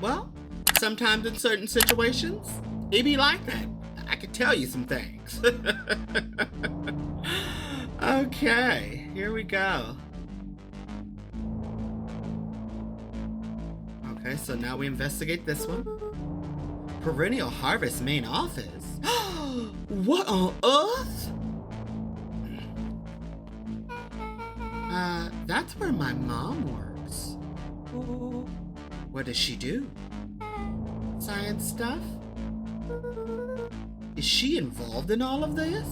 Well, sometimes in certain situations, it be like that. I could tell you some things. Okay, here we go. Okay, so now we investigate this one. Perennial Harvest main office. What on earth? That's where my mom works. What does she do? Science stuff? Is she involved in all of this?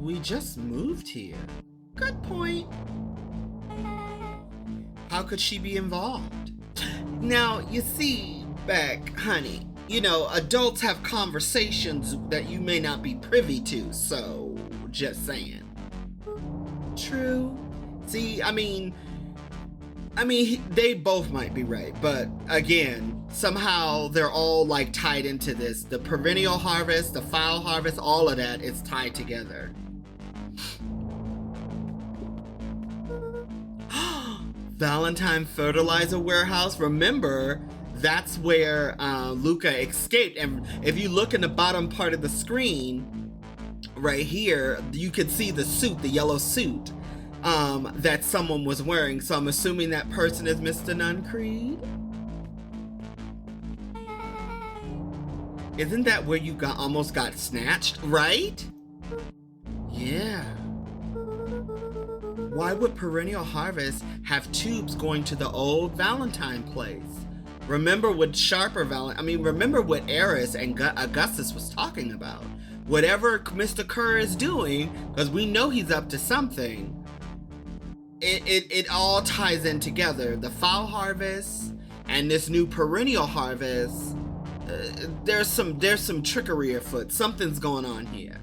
We just moved here. Good point. How could she be involved? Now, you see, Beck, honey, you know, adults have conversations that you may not be privy to, so just saying. True. See, I mean, they both might be right, but again, somehow they're all like tied into this. The perennial harvest, the foul harvest, all of that is tied together. Valentine Fertilizer Warehouse. Remember, that's where Luca escaped. And if you look in the bottom part of the screen, right here, you can see the suit, the yellow suit that someone was wearing. So I'm assuming that person is Mr. Nuncreed. Isn't that where you almost got snatched, right? Yeah. Why would Perennial Harvest have tubes going to the old Valentine place? Remember what remember what Eris and Augustus was talking about. Whatever Mr. Kerr is doing, because we know he's up to something, it all ties in together. The foul harvest and this new perennial harvest, there's some trickery afoot. Something's going on here.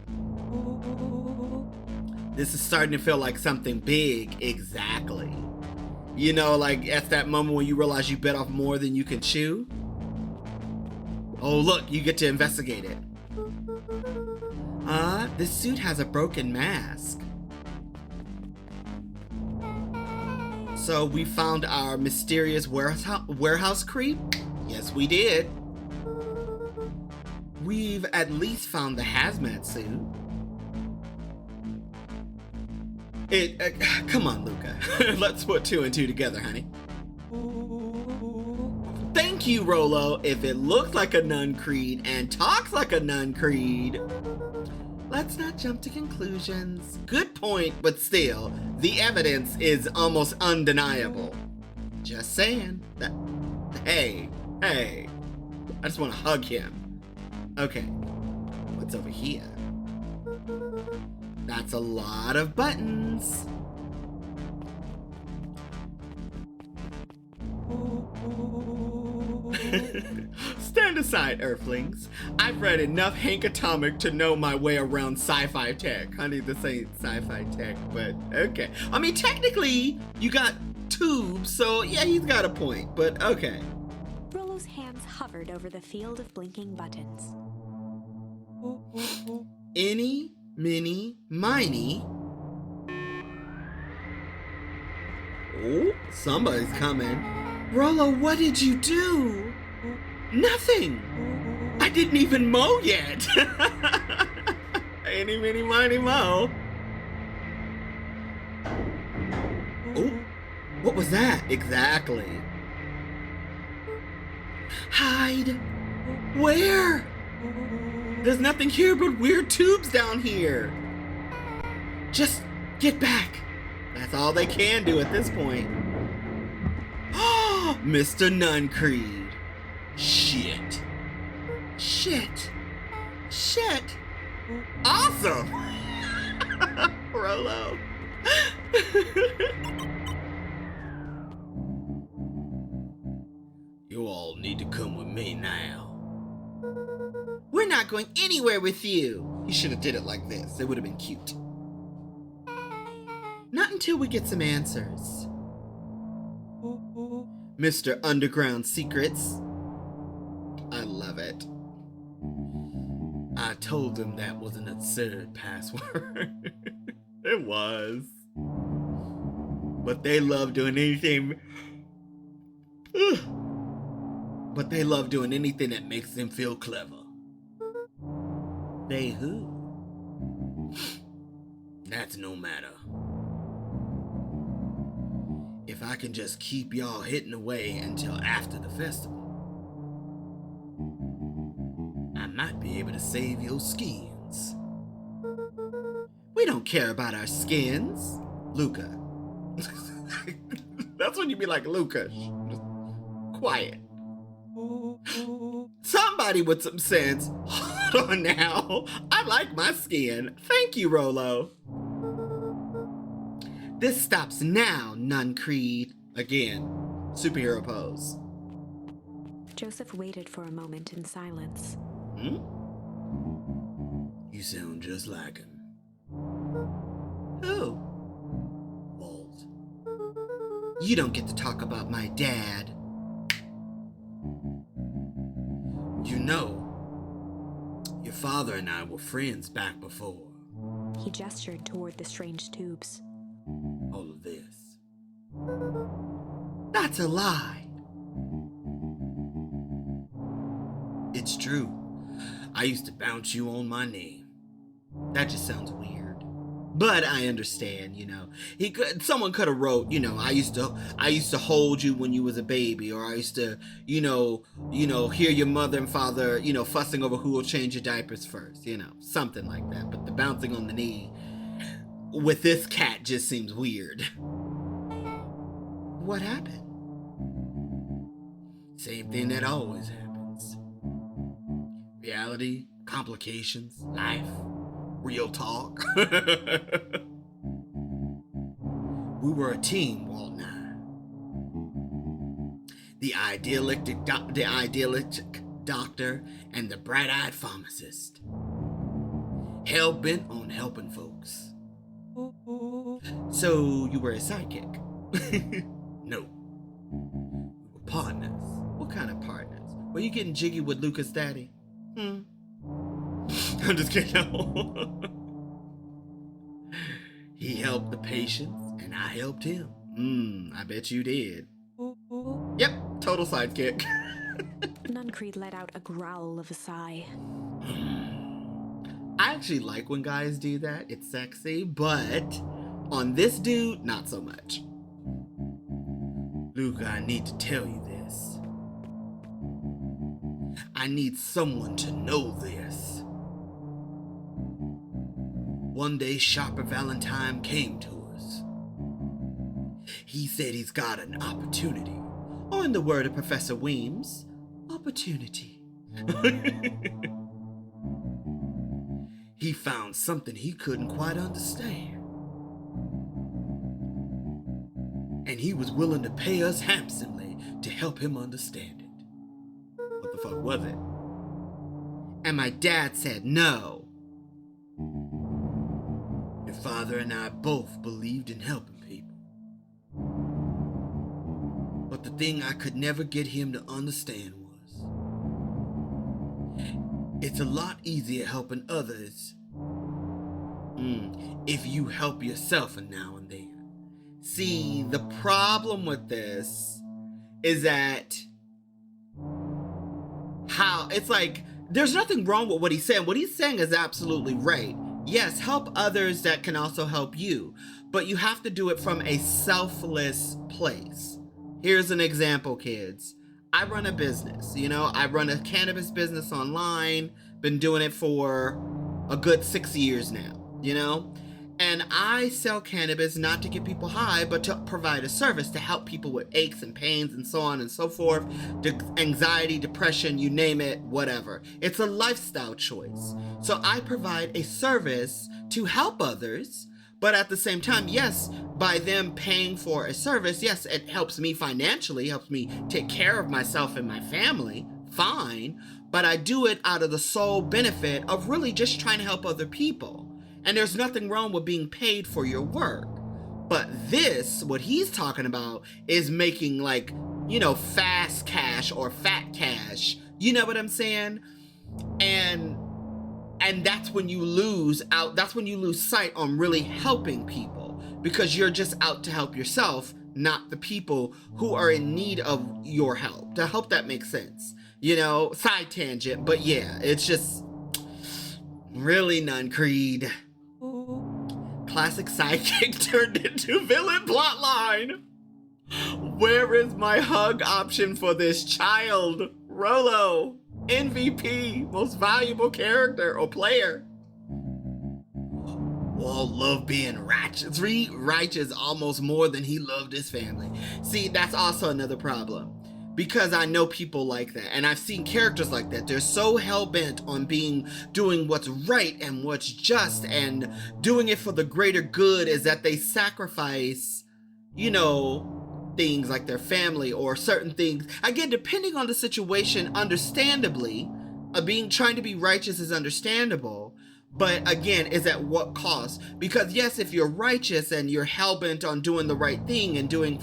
This is starting to feel like something big. Exactly. You know, like at that moment when you realize you bit off more than you can chew. Oh, look, you get to investigate it. This suit has a broken mask. So we found our mysterious warehouse creep? Yes, we did. We've at least found the hazmat suit. Come on, Luca. Let's put two and two together, honey. Thank you, Rolo. If it looks like a Nuncreed and talks like a Nuncreed, let's not jump to conclusions. Good point, but still, the evidence is almost undeniable. Just saying. Hey. I just want to hug him. Okay, what's over here? That's a lot of buttons. Stand aside, Earthlings. I've read enough Hank Atomic to know my way around sci-fi tech. Honey, this ain't sci-fi tech, but okay. I mean, technically, you got tubes, so yeah, he's got a point, but okay. Rollo's hands hovered over the field of blinking buttons. Any, mini, miny. Oh, somebody's coming. Rollo, what did you do? Nothing. I didn't even mow yet. Any, mini, miny, mow. Oh, what was that? Exactly. Hide. Where? There's nothing here but weird tubes down here. Just get back. That's all they can do at this point. Oh, Mr. Nuncreed. Shit. Awesome. Rolo. You all need to come with me now. We're not going anywhere with you. You should have did it like this. It would have been cute. Not until we get some answers. Mr. Underground Secrets. I love it. I told them that was an absurd password. It was. But they love doing anything But they love doing anything that makes them feel clever. They who? That's no matter. If I can just keep y'all hitting away until after the festival, I might be able to save your skins. We don't care about our skins, Luca. That's when you be like, Luca, just quiet. Somebody with some sense. Hold on now. I like my skin. Thank you, Rolo. This stops now, Nuncreed. Again, superhero pose. Joseph waited for a moment in silence. You sound just like him. Who? Walt. You don't get to talk about my dad. You know, your father and I were friends back before. He gestured toward the strange tubes. All of this. That's a lie. It's true. I used to bounce you on my name. That just sounds weird. But I understand, you know. Someone could have wrote, you know, I used to hold you when you was a baby, or I used to, you know, hear your mother and father, you know, fussing over who will change your diapers first, you know, something like that. But the bouncing on the knee with this cat just seems weird. What happened? Same thing that always happens. Reality, complications, life, real talk. We were a team, Walt and I. The idealistic doctor and the bright-eyed pharmacist. Hell-bent on helping folks. So you were a sidekick? No. We were partners. What kind of partners? Were you getting jiggy with Lucas' daddy? I'm just kidding. He helped the patients, and I helped him. I bet you did. Yep, total sidekick. Nuncreed let out a growl of a sigh. I actually like when guys do that. It's sexy, but on this dude, not so much. Luca, I need to tell you this. I need someone to know this. One day, Sharper Valentine came to us. He said he's got an opportunity. Or in the word of Professor Weems, opportunity. He found something he couldn't quite understand. And he was willing to pay us handsomely to help him understand it. What the fuck was it? And my dad said no. Your father and I both believed in helping people. But the thing I could never get him to understand was, it's a lot easier helping others if you help yourself now and then. See, the problem with this is that it's like, there's nothing wrong with what he's saying. What he's saying is absolutely right. Yes, help others that can also help you, but you have to do it from a selfless place. Here's an example, kids. I run a business, you know, I run a cannabis business online, been doing it for a good 6 years now, you know, and I sell cannabis not to get people high, but to provide a service to help people with aches and pains and so on and so forth, anxiety, depression, you name it, whatever. It's a lifestyle choice. So I provide a service to help others, but at the same time, yes, by them paying for a service, yes, it helps me financially, helps me take care of myself and my family, fine, but I do it out of the sole benefit of really just trying to help other people. And there's nothing wrong with being paid for your work. But this, what he's talking about, is making, like, you know, fast cash or fat cash. You know what I'm saying? And that's when you lose out. That's when you lose sight on really helping people, because you're just out to help yourself, not the people who are in need of your help. To help that make sense. You know, side tangent, but yeah, it's just really Nuncreed. Classic sidekick turned into villain plotline. Where is my hug option for this child? Rolo, MVP, most valuable character or player. Walt loved being righteous almost more than he loved his family. See, that's also another problem. Because I know people like that, and I've seen characters like that. They're so hell-bent on doing what's right and what's just and doing it for the greater good is that they sacrifice, you know, things like their family or certain things. Again, depending on the situation, understandably, trying to be righteous is understandable. But again, is at what cost? Because yes, if you're righteous and you're hell-bent on doing the right thing and doing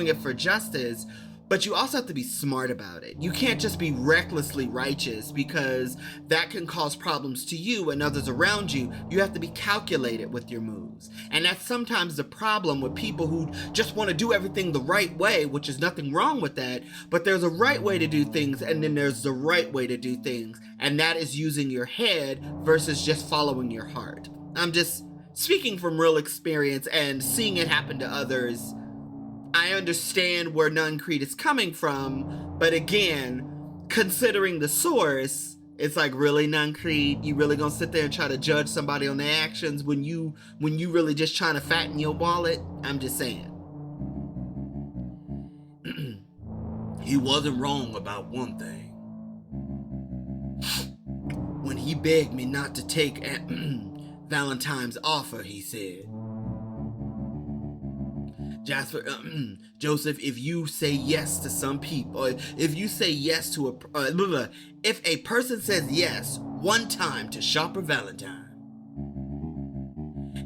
it for justice, but you also have to be smart about it. You can't just be recklessly righteous because that can cause problems to you and others around you. You have to be calculated with your moves. And that's sometimes the problem with people who just want to do everything the right way, which is nothing wrong with that. But there's a right way to do things, and then there's the right way to do things. And that is using your head versus just following your heart. I'm just speaking from real experience and seeing it happen to others. I understand where Nuncreed is coming from, but again, considering the source, it's like, really, Nuncreed? You really gonna sit there and try to judge somebody on their actions when you really just trying to fatten your wallet? I'm just saying. He wasn't wrong about one thing. When he begged me not to take Valentine's offer, he said, Jasper, Joseph, if you say yes to some people, or if you say yes to if a person says yes one time to Sharper Valentine,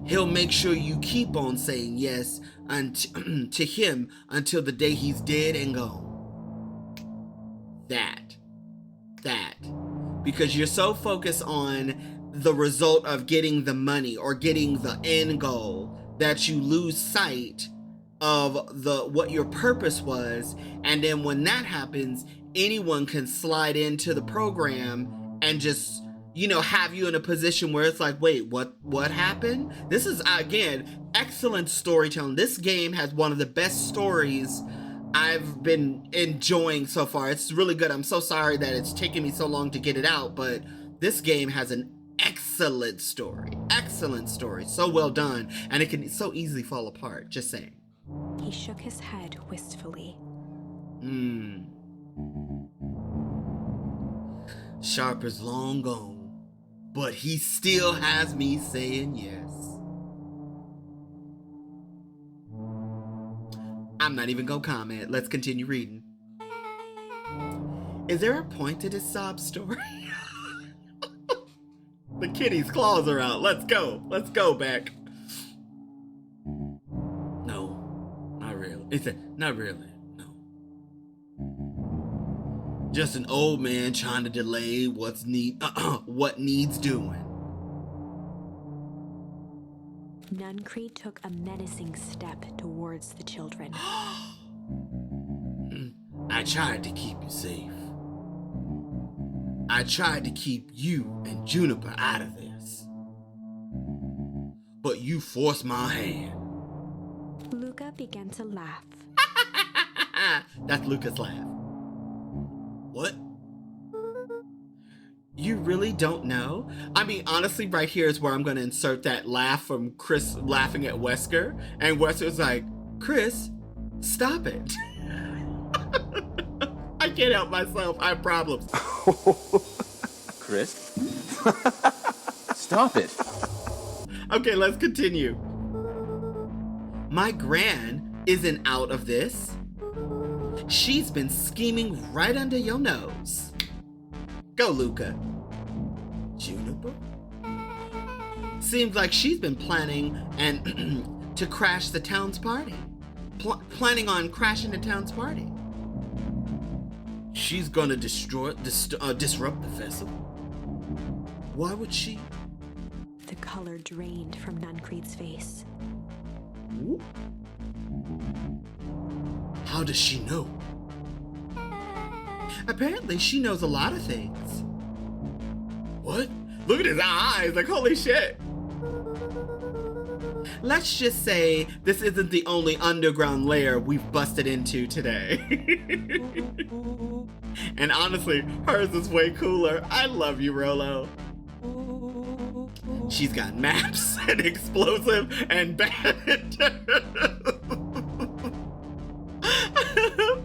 he'll make sure you keep on saying yes to him until the day he's dead and gone. That. Because you're so focused on the result of getting the money or getting the end goal that you lose sight of what your purpose was. And then when that happens, anyone can slide into the program and just, have you in a position where it's like, wait, what happened? This is, again, excellent storytelling. This game has one of the best stories I've been enjoying so far. It's really good. I'm so sorry that it's taken me so long to get it out, but this game has an excellent story. So well done. And it can so easily fall apart. Just saying. He shook his head wistfully. Sharper's long gone, but he still has me saying yes. I'm not even gonna comment. Let's continue reading. Is there a point to this sob story? The kitty's claws are out. Let's go back. He said, not really, no. Just an old man trying to delay what needs doing. Nuncreed took a menacing step towards the children. I tried to keep you safe. I tried to keep you and Juniper out of this. But you forced my hand. Luca began to laugh. That's Luca's laugh. What? You really don't know? I mean, honestly, right here is where I'm going to insert that laugh from Chris laughing at Wesker. And Wesker's like, Chris, stop it. I can't help myself. I have problems. Chris? Stop it. Okay, let's continue. My gran isn't out of this. She's been scheming right under your nose. Go, Luca. Juniper? Seems like she's been planning to crash the town's party. Planning on crashing the town's party. She's gonna disrupt the festival. Why would she? The color drained from Nuncreed's face. How does she know? Apparently, she knows a lot of things. What? Look at his eyes, like holy shit. Let's just say this isn't the only underground lair we've busted into today. And honestly, hers is way cooler. I love you, Rolo. She's got maps and explosive and bandit.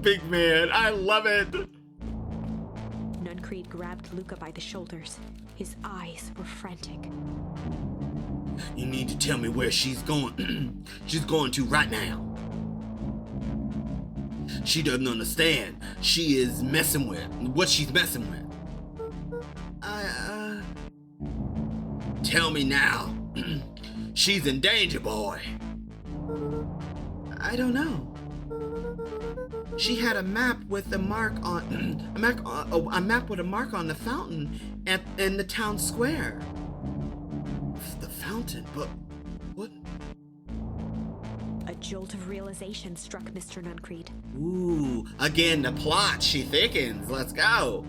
Big man, I love it. Nuncreed grabbed Luca by the shoulders. His eyes were frantic. You need to tell me where she's going. She's going to right now. She doesn't understand. She is messing with what she's messing with. Tell me now. She's in danger, boy. I don't know. She had a map with a mark on a map with a mark on the fountain in the town square. The fountain, but what? A jolt of realization struck Mr. Nuncreed. Ooh, again the plot. She thickens. Let's go.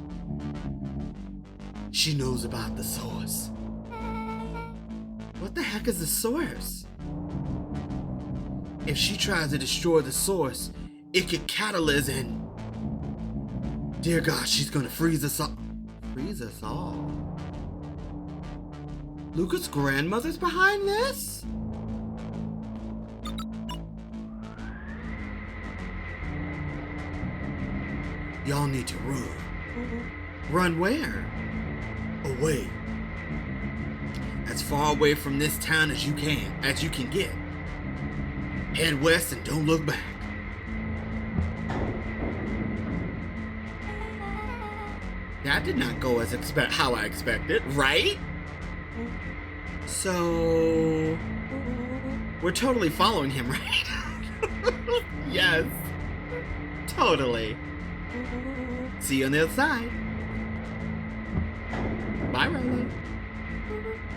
She knows about the source. What the heck is the source? If she tries to destroy the source, it could catalyze and... Dear God, she's gonna freeze us all. Freeze us all? Luca's grandmother's behind this? Y'all need to run. Run where? Away. As far away from this town as you can get. Head west and don't look back. That did not go as how I expected, right? So we're totally following him, right? Yes. Totally. See you on the other side. Bye, Rolo.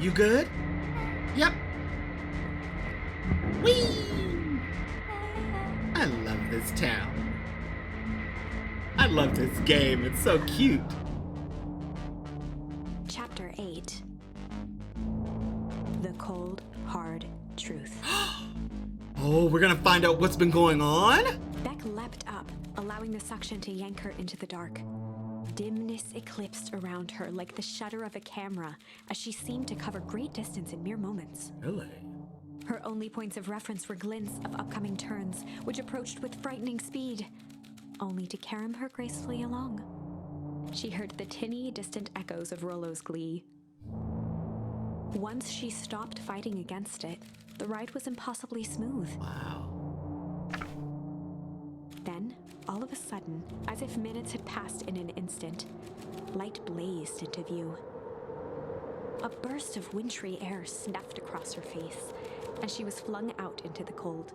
You good? Yep. Whee! I love this town. I love this game. It's so cute. Chapter 8. The Cold, Hard Truth. Oh, we're gonna find out what's been going on? Beck leapt up, allowing the suction to yank her into the dark. Dimness eclipsed around her like the shutter of a camera as she seemed to cover great distance in mere moments. Really? Her only points of reference were glints of upcoming turns, which approached with frightening speed, only to carom her gracefully along. She heard the tinny, distant echoes of Rolo's glee. Once she stopped fighting against it, the ride was impossibly smooth. Wow. Then, all of a sudden, as if minutes had passed in an instant, light blazed into view. A burst of wintry air snuffed across her face, and she was flung out into the cold.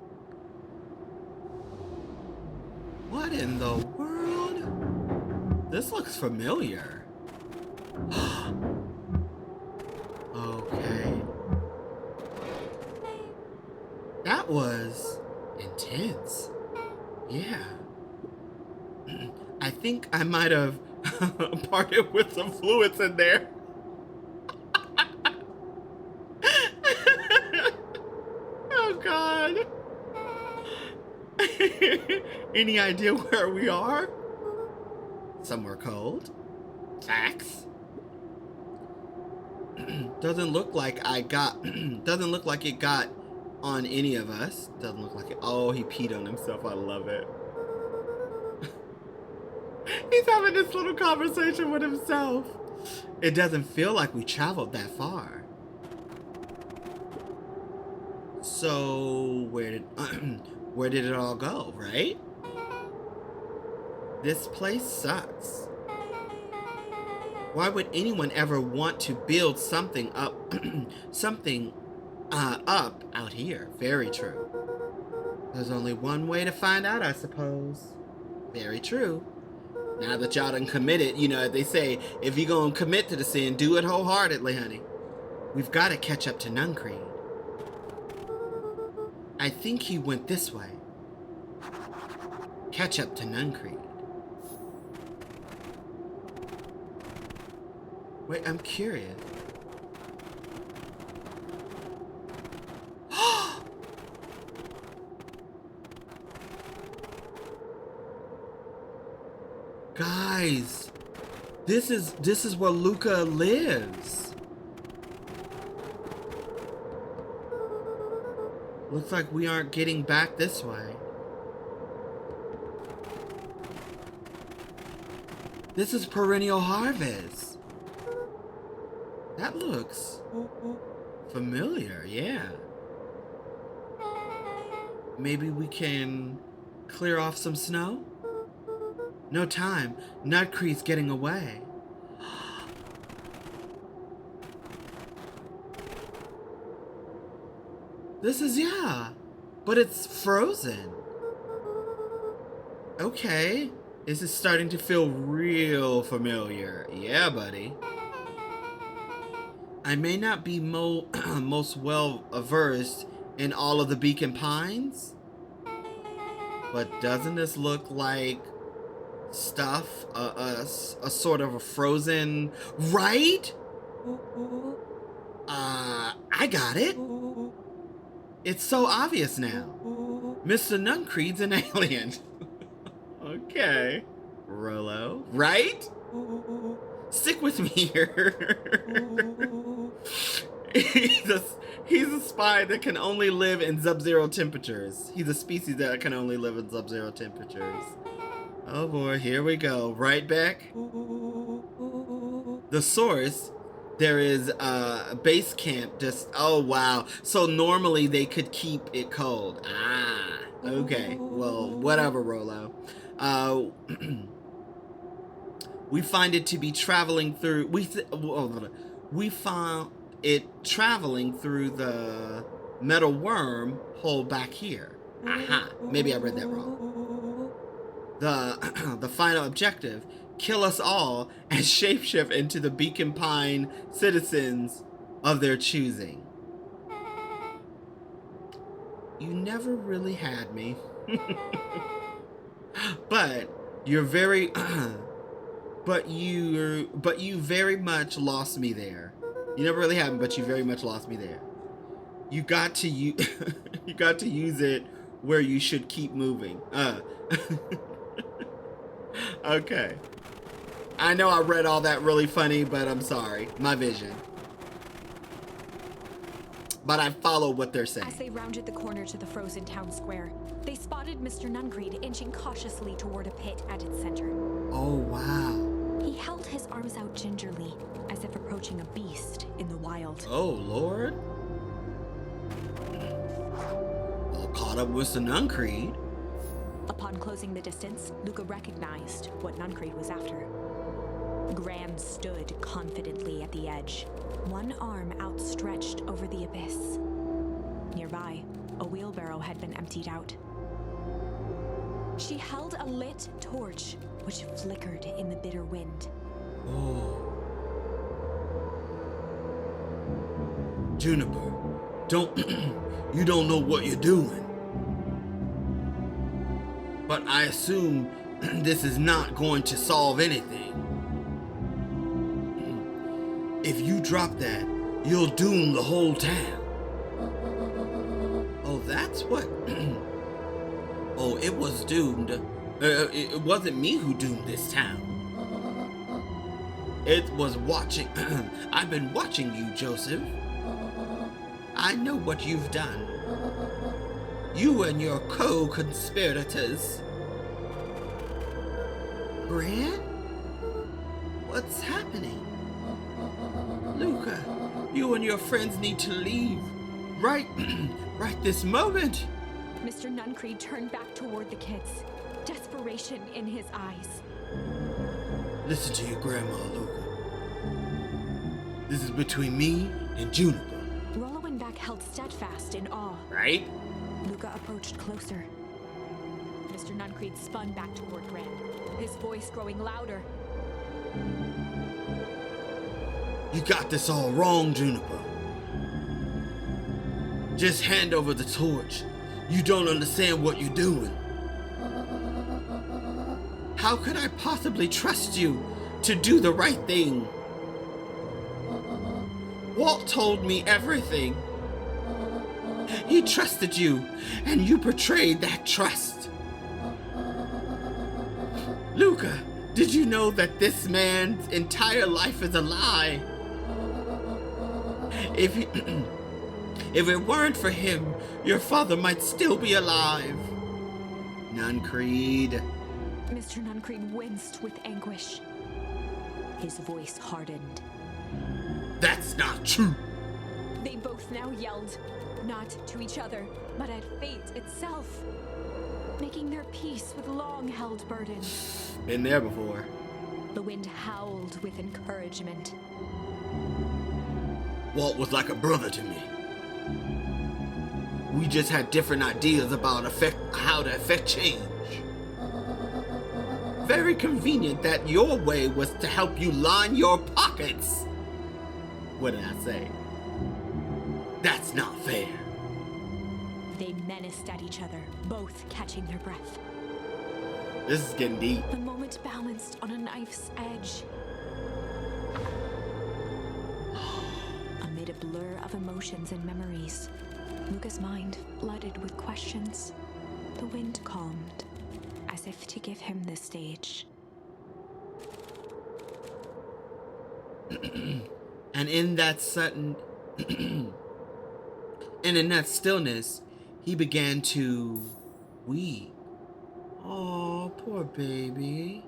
What in the world? This looks familiar. Okay. That was intense. Yeah. I think I might have parted with some fluids in there. Oh God. Any idea where we are? Somewhere cold. Facts. Doesn't look like doesn't look like it got on any of us. Doesn't look like it. Oh, he peed on himself. I love it. He's having this little conversation with himself. It doesn't feel like we traveled that far. So where did it all go, right? This place sucks. Why would anyone ever want to build something up up out here? Very true. There's only one way to find out, I suppose. Very true. Now that y'all done committed, you know, they say, if you're gonna commit to the sin, do it wholeheartedly, honey. We've got to catch up to Nuncreed. I think he went this way. catch up to Nuncreed. Wait, I'm curious. Guys, this is where Luca lives. Looks like we aren't getting back this way. This is Perennial Harvest. That looks familiar, yeah. Maybe we can clear off some snow? No time. Nuncreed's getting away. This is, yeah. But it's frozen. Okay. This is starting to feel real familiar. Yeah, buddy. I may not be most well versed in all of the Beacon Pines, but doesn't this look like stuff, a sort of a frozen, right? I got it. It's so obvious now. Mr. Nuncreed's an alien. Okay. Rollo, right? Stick with me here. He's a spy that can only live in sub-zero temperatures. He's a species that can only live in sub-zero temperatures. Oh boy, here we go. Right, Beck? The source, there is a base camp just, oh wow. So normally they could keep it cold. Ah, okay. Well, whatever, Rollo. We find it to be traveling through, we found it traveling through the metal worm hole back here. Aha, maybe I read that wrong. The final objective, kill us all and shapeshift into the Beacon Pine citizens of their choosing. You never really had me. But you're very but you very much lost me there. You never really had me, but you very much lost me there. You got to you got to use it where you should keep moving. Okay. I know I read all that really funny, but I'm sorry. My vision. But I follow what they're saying. As they rounded the corner to the frozen town square, they spotted Mr. Nuncreed inching cautiously toward a pit at its center. Oh, wow. He held his arms out gingerly, as if approaching a beast in the wild. Oh, Lord. All caught up with the Nuncreed. Upon closing the distance, Luca recognized what Nuncreed was after. Gran stood confidently at the edge, one arm outstretched over the abyss. Nearby, a wheelbarrow had been emptied out. She held a lit torch, which flickered in the bitter wind. Oh. Juniper, you don't know what you're doing. But I assume this is not going to solve anything. If you drop that, you'll doom the whole town. Oh, that's what... Oh, it was doomed. It wasn't me who doomed this town. It was watching... I've been watching you, Joseph. I know what you've done. You and your co-conspirators. Gran? What's happening? Luca, you and your friends need to leave. Right this moment. Mr. Nuncreed turned back toward the kids, desperation in his eyes. Listen to your grandma, Luca. This is between me and Juniper. Rollo and Beck held steadfast in awe. Right? Luca approached closer. Mr. Nuncreed spun back toward Gran, his voice growing louder. You got this all wrong, Juniper. Just hand over the torch. You don't understand what you're doing. How could I possibly trust you to do the right thing? Walt told me everything. He trusted you, and you betrayed that trust. Luca, did you know that this man's entire life is a lie? If it weren't for him, your father might still be alive. Nuncreed. Mr. Nuncreed winced with anguish. His voice hardened. That's not true. They both now yelled, not to each other, but at fate itself, making their peace with long-held burdens. Been there before. The wind howled with encouragement. Walt was like a brother to me. We just had different ideas about how to affect change. Very convenient that your way was to help you line your pockets. What did I say? That's not fair. They menaced at each other, both catching their breath. This is getting deep. The moment balanced on a knife's edge. Amid a blur of emotions and memories, Luca's mind flooded with questions. The wind calmed, as if to give him the stage. And in that sudden and in that stillness, he began to weep. Oh, poor baby.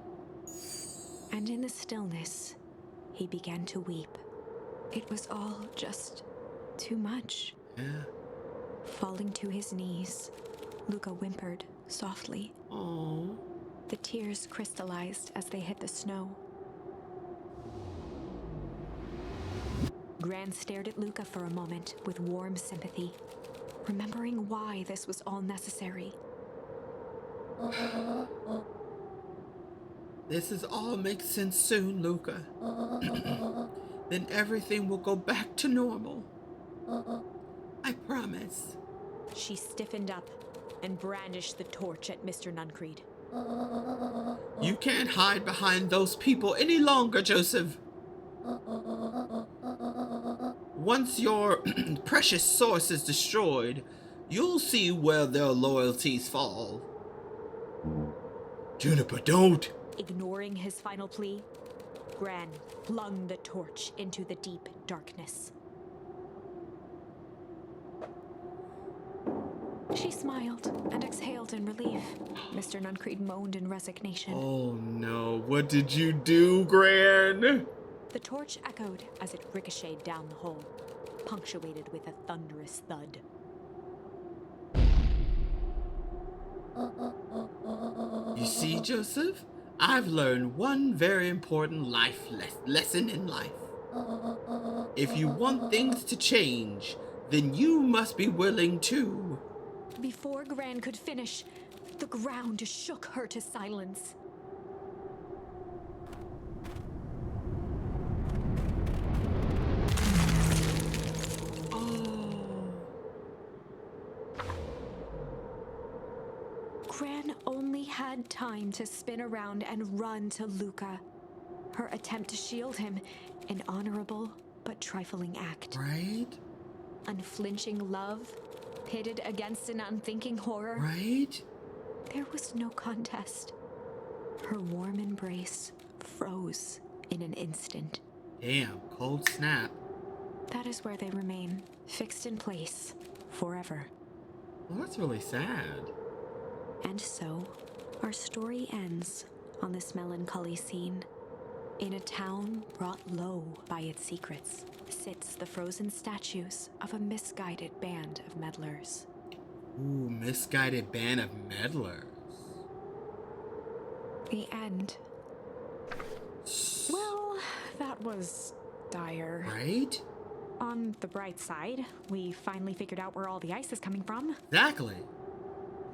And in the stillness, he began to weep. It was all just too much. Yeah. Falling to his knees, Luca whimpered softly. Oh. The tears crystallized as they hit the snow. Gran stared at Luca for a moment with warm sympathy, remembering why this was all necessary. This is all makes sense soon, Luca. Then everything will go back to normal. I promise. She stiffened up and brandished the torch at Mr. Nuncreed. You can't hide behind those people any longer, Joseph. Once your precious source is destroyed, you'll see where their loyalties fall. Juniper, don't! Ignoring his final plea, Gran flung the torch into the deep darkness. She smiled and exhaled in relief. Mr. Nuncreed moaned in resignation. Oh no, what did you do, Gran? The torch echoed as it ricocheted down the hole, punctuated with a thunderous thud. You see, Joseph? I've learned one very important lesson in life. If you want things to change, then you must be willing to. Before Gran could finish, the ground shook her to silence. Gran only had time to spin around and run to Luca. Her attempt to shield him, an honorable but trifling act. Right? Unflinching love, pitted against an unthinking horror. Right? There was no contest. Her warm embrace froze in an instant. Damn, cold snap. That is where they remain, fixed in place, forever. Well, that's really sad. And so, our story ends on this melancholy scene. In a town brought low by its secrets, sits the frozen statues of a misguided band of meddlers. Ooh, misguided band of meddlers. The end. Well, that was dire. Right? On the bright side, we finally figured out where all the ice is coming from. Exactly.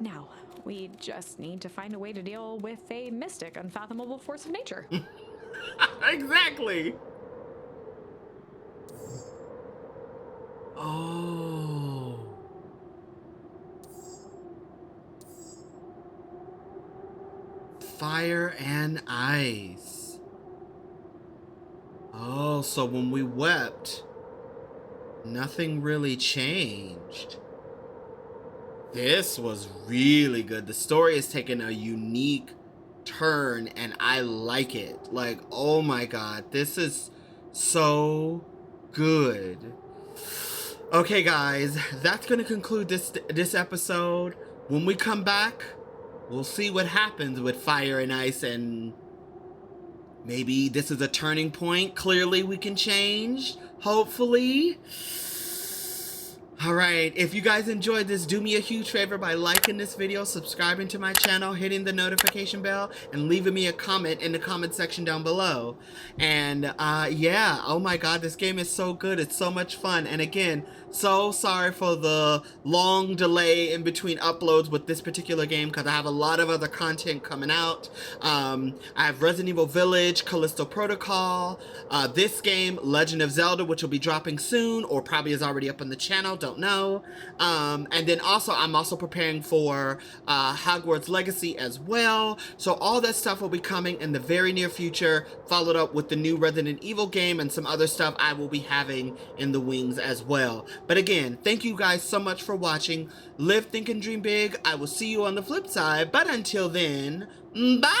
Now, we just need to find a way to deal with a mystic, unfathomable force of nature. Exactly. Oh. fire and ice. Oh, so when we wept, nothing really changed. This was really good. The story is taking a unique turn and I like it. Like, oh my god, this is so good. Okay guys, that's gonna conclude this episode. When we come back, we'll see what happens with fire and ice, and maybe this is a turning point. Clearly we can change, hopefully. Alright, if you guys enjoyed this, do me a huge favor by liking this video, subscribing to my channel, hitting the notification bell, and leaving me a comment in the comment section down below. And yeah, oh my god, this game is so good. It's so much fun. And again, so sorry for the long delay in between uploads with this particular game, because I have a lot of other content coming out. I have Resident Evil Village, Callisto Protocol, this game, Legend of Zelda, which will be dropping soon, or probably is already up on the channel, don't know. And then also, I'm also preparing for Hogwarts Legacy as well. So all that stuff will be coming in the very near future, followed up with the new Resident Evil game and some other stuff I will be having in the wings as well. But again, thank you guys so much for watching. Live, think, and dream big. I will see you on the flip side. But until then, bye!